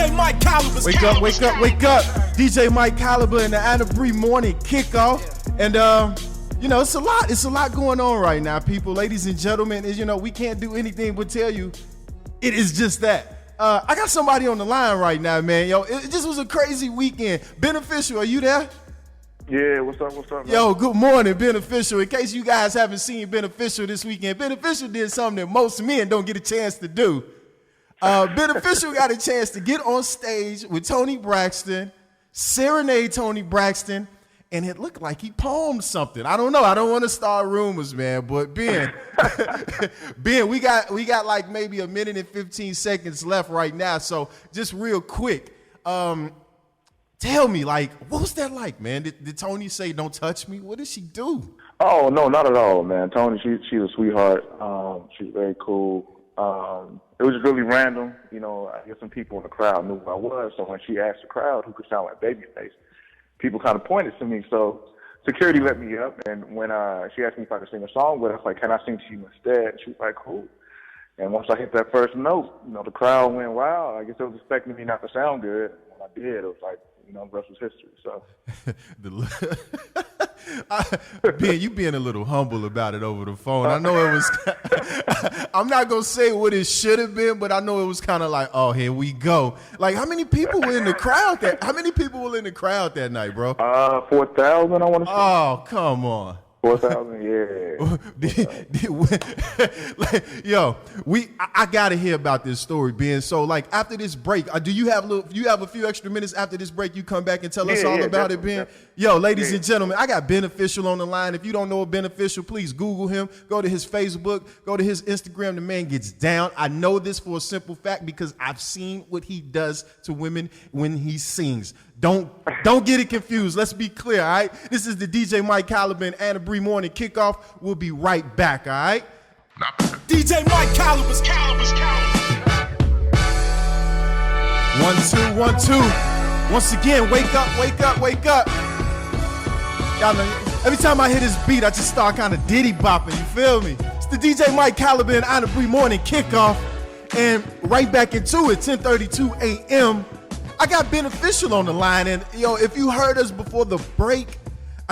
DJ MikeCaliber. Wake up. DJ MikeCaliber and the Anabri morning kickoff. And, it's a lot going on right now, people. Ladies and gentlemen, we can't do anything but tell you it is just that. I got somebody on the line right now, man. Yo, it just was a crazy weekend. Beneficial, are you there? Yeah, what's up, man? Yo, good morning, Beneficial. In case you guys haven't seen Beneficial this weekend, Beneficial did something that most men don't get a chance to do. Beneficial got a chance to get on stage with Toni Braxton, serenade Toni Braxton, and it looked like he poemed something. I don't know. I don't want to start rumors, man. But Ben, we got like maybe a minute and 15 seconds left right now. So just real quick, tell me, like, what was that like, man? Did Toni say, "Don't touch me"? What did she do? Oh, no, not at all, man. Toni, she's a sweetheart. She's very cool. It was just really random. I guess some people in the crowd knew who I was. So when she asked the crowd who could sound like Babyface, people kind of pointed to me. So security let me up. And when she asked me if I could sing a song with her, I was like, "Can I sing to you instead?" She was like, "Cool." And once I hit that first note, the crowd went wild. I guess it was expecting me not to sound good. When I did, it was like, the rest was history. So, Ben, you being a little humble about it over the phone. I know it was. I'm not gonna say what it should have been, but I know it was kind of like, oh, here we go. Like, how many people were in the crowd that night, bro? 4,000, I want to say. Oh, come on. 4,000, yeah. I gotta hear about this story, Ben. So, like, after this break, do you have a few extra minutes after this break? You come back and tell us all about it, Ben. Definitely. Yo, ladies and gentlemen, I got Beneficial on the line. If you don't know a Beneficial, please Google him. Go to his Facebook. Go to his Instagram. The man gets down. I know this for a simple fact because I've seen what he does to women when he sings. Don't get it confused. Let's be clear, all right? This is the DJ MikeCaliber and Anabri morning kickoff. We'll be right back, all right? DJ MikeCaliber. 1 2 1 2. Once again, wake up. Y'all know, every time I hear this beat, I just start kind of diddy bopping. You feel me? It's the DJ MikeCaliber and Anabri morning kickoff, and right back into it. 10:32 a.m. I got Beneficial on the line, and if you heard us before the break,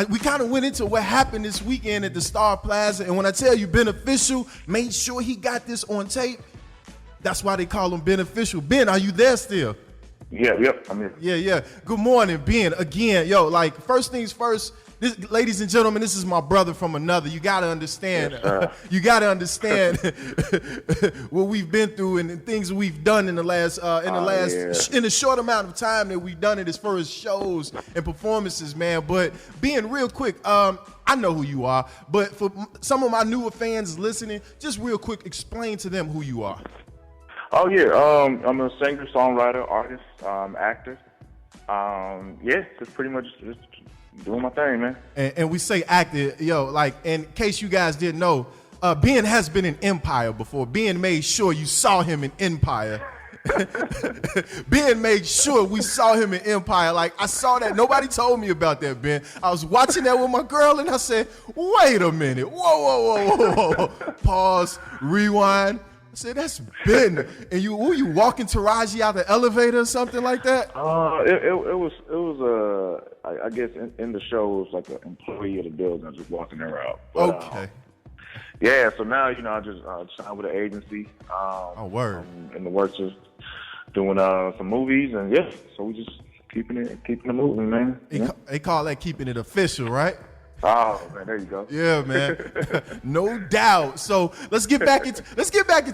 we kind of went into what happened this weekend at the Star Plaza. And when I tell you Beneficial made sure he got this on tape, that's why they call him Beneficial. Ben, are you there still? Yep, I'm here. Yeah. Good morning, Ben. Again, first things first. Ladies and gentlemen, this is my brother from another. You gotta understand. Yes, you gotta understand what we've been through and the things we've done in the short amount of time that we've done it as far as shows and performances, man. But being real quick, I know who you are, but for some of my newer fans listening, just real quick, explain to them who you are. Oh yeah, I'm a singer, songwriter, artist, actor. Just pretty much just doing my thing, man. And we say actor, in case you guys didn't know, Ben has been in Empire before. Ben made sure you saw him in Empire. Ben made sure we saw him in Empire. Like, I saw that. Nobody told me about that, Ben. I was watching that with my girl, and I said, wait a minute. Whoa. Pause, rewind. I said, that's Ben. And you walking Taraji out the elevator or something like that? It was I guess in the show, it was like an employee of the building just walking her out. But, okay. So now, I just signed with an agency. Word. In the works of doing some movies, and so we just keeping it moving, man. They call that keeping it official, right? Oh man, there you go. Yeah, man. No doubt. So let's get back into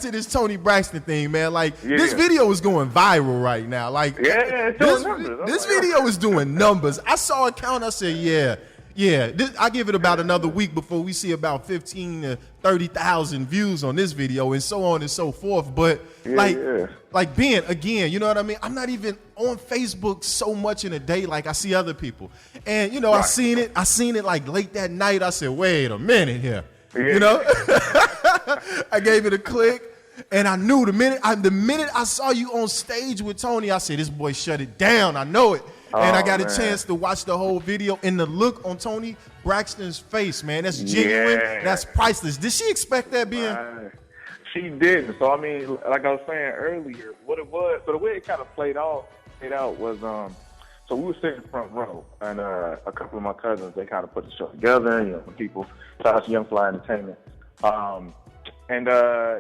this Toni Braxton thing, man. Like, this video is going viral right now. Like, this video is doing numbers. I saw a count. I said, I give it about another week before we see about 15 to 30,000 views on this video, and so on and so forth. But like Ben, again, you know what I mean? I'm not even on Facebook so much in a day like I see other people. And I seen it like late that night. I said, wait a minute here. I gave it a click, and I knew the minute I saw you on stage with Toni, I said, this boy shut it down. I know it. And I got a chance to watch the whole video, and the look on Toni Braxton's face, man, that's genuine. That's priceless. Did she expect that, Ben? She didn't. So I mean, like I was saying earlier, what it was. So the way it kind of played out was so we were sitting front row, and a couple of my cousins, they kind of put the show together. You know, when people, shout out to Young Fly Entertainment. And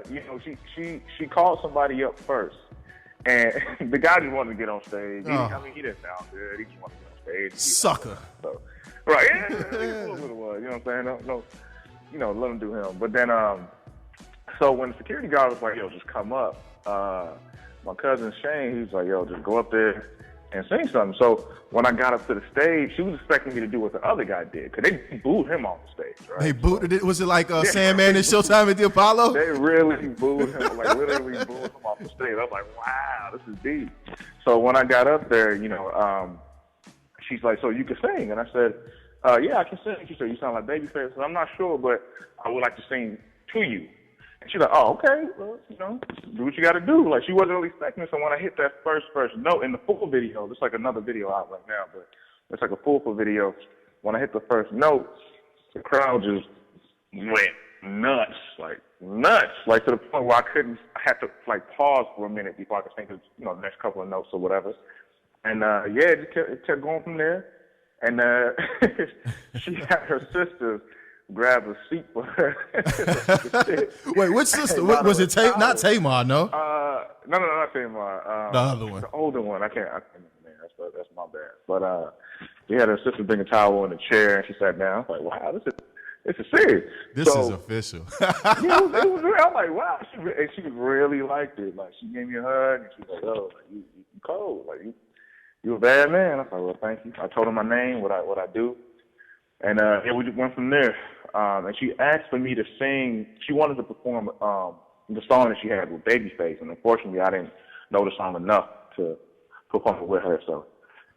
you know, she called somebody up first, and the guy just wanted to get on stage. I mean, he didn't sound good. He just wanted to get on stage. Sucker. So, right? Yeah, that's what it was. You know what I'm saying? No, you know, let him do him. But then, so when the security guard was like, "Yo, just come up," my cousin Shane, he was like, "Yo, just go up there and sing something." So when I got up to the stage, she was expecting me to do what the other guy did, because they booed him off the stage, right? They booed it. Was it like Sandman and Showtime at the Apollo? They really booed him, like literally booed him off the stage. I was like, wow, this is deep. So when I got up there, you know, she's like, "So you can sing?" And I said, "Yeah, I can sing." She said, "You sound like Babyface." I said, "I'm not sure, but I would like to sing to you." And she's like, "Oh, okay, well, you know, do what you got to do." Like, she wasn't really expecting it. So when I hit that first note in the full video, there's like another video out right now, but it's like a full video. When I hit the first note, the crowd just went nuts, like to the point where I had to like pause for a minute before I could think of, you know, the next couple of notes or whatever. And yeah, it kept going from there. And she had her sister grab a seat for her. Wait, which sister? Was it not Tamar? No. No, not Tamar. The other one, the older one. I can't remember. That's my bad. But we had her sister bring a towel and a chair, and she sat down. I was like, wow, this is serious. This is official. Yeah, it was real. I'm like, wow. She really liked it. Like, she gave me a hug, and she was like, "Oh, like, you cold. Like, you a bad man." I was like, "Well, thank you." I told her my name, what I do. And yeah, we just went from there. And she asked for me to sing. She wanted to perform the song that she had with Babyface, and unfortunately, I didn't know the song enough to perform it with her. So,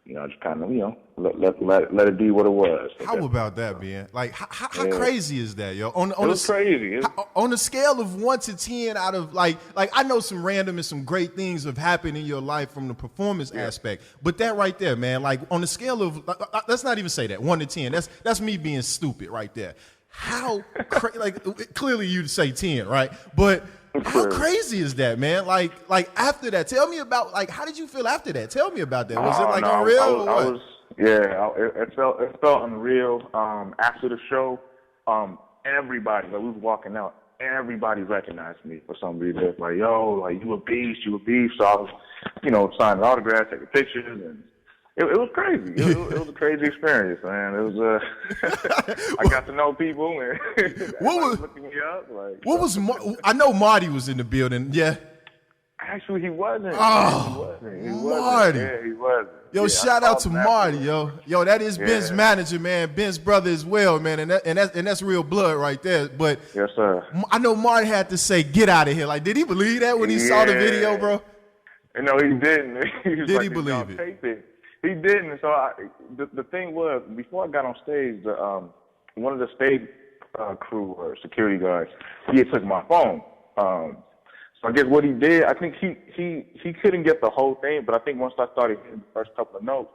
you know, I just kind of, you know, let it be what it was. How about that, man? Like, how crazy is that, yo? On was crazy. On a scale of 1 to 10, out of like I know some random and some great things have happened in your life from the performance aspect, but that right there, man, like on a scale of, let's not even say that 1 to 10. That's me being stupid right there. How like clearly you'd say 10, right? But how crazy is that, man? Like after that, tell me about, like, how did you feel after that? Tell me about that. Was it like unreal? It felt unreal. After the show, everybody, like, we was walking out, everybody recognized me for some reason. Like, "Yo, like, you a beast. So I was, you know, signing autographs, taking pictures, and it was crazy. It was a crazy experience, man. It was I got to know people, and what was looking me up. Like, what was I know Marty was in the building. Yeah. Actually, he wasn't. Oh, he Marty. Yeah, he wasn't. Yo, shout out to Marty, yo. Yo, that is Ben's manager, man. Ben's brother as well, man. And that's real blood right there. But yes, sir. I know Marty had to say, "Get out of here." Like, did he believe that when he saw the video, bro? No, he didn't. Did he believe it? Tape it? He didn't. So the thing was, before I got on stage, one of the stage crew or security guards, he had took my phone. So I guess what he did, I think he couldn't get the whole thing, but I think once I started hitting the first couple of notes,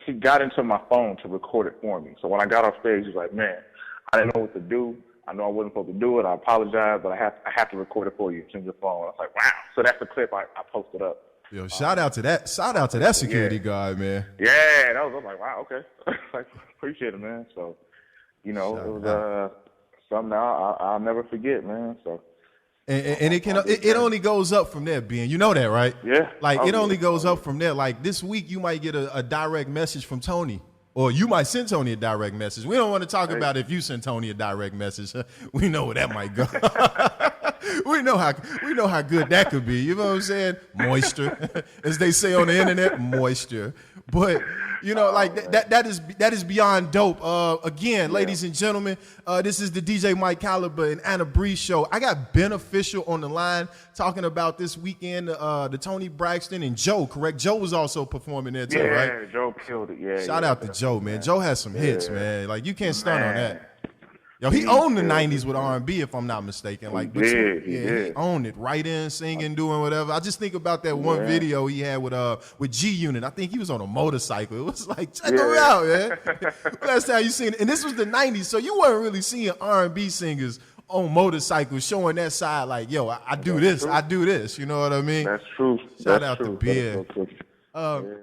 he got into my phone to record it for me. So when I got off stage, he was like, "Man, I didn't know what to do. I know I wasn't supposed to do it. I apologize, but I have to record it for you. It's in your phone." I was like, wow. So that's the clip I posted up. Yo, shout out to that security guard, man. Yeah, I was like, wow, okay. Like, appreciate it, man. So, you know, it was something I'll never forget, man. So. And it only goes up from there, Ben. You know that, right? Yeah. Like, it only goes up from there. Like, this week you might get a direct message from Toni, or you might send Toni a direct message. We don't want to talk about if you send Toni a direct message. We know where that might go. We know how good that could be. You know what I'm saying? Moisture, as they say on the internet, moisture. But you know, like that is beyond dope. Again, ladies and gentlemen, this is the DJ MikeCaliber and Anabri show. I got Beneficial on the line talking about this weekend, the Toni Braxton and Joe. Correct? Joe was also performing there too, right? Yeah, Joe killed it. Yeah. Shout out to Joe, man. Joe has some hits, man. Like, you can't stunt on that. Yo, he owned the 90s with R&B, if I'm not mistaken. Like, he did. He owned it. Writing, singing, doing whatever. I just think about that one video he had with G Unit. I think he was on a motorcycle. It was like, check him out, man. Last time you seen it. And this was the 90s, so you weren't really seeing R&B singers on motorcycles, showing that side like, yo, I do this, I do this. You know what I mean? That's true. Shout That's out to true. Beer. That's so true. Yeah.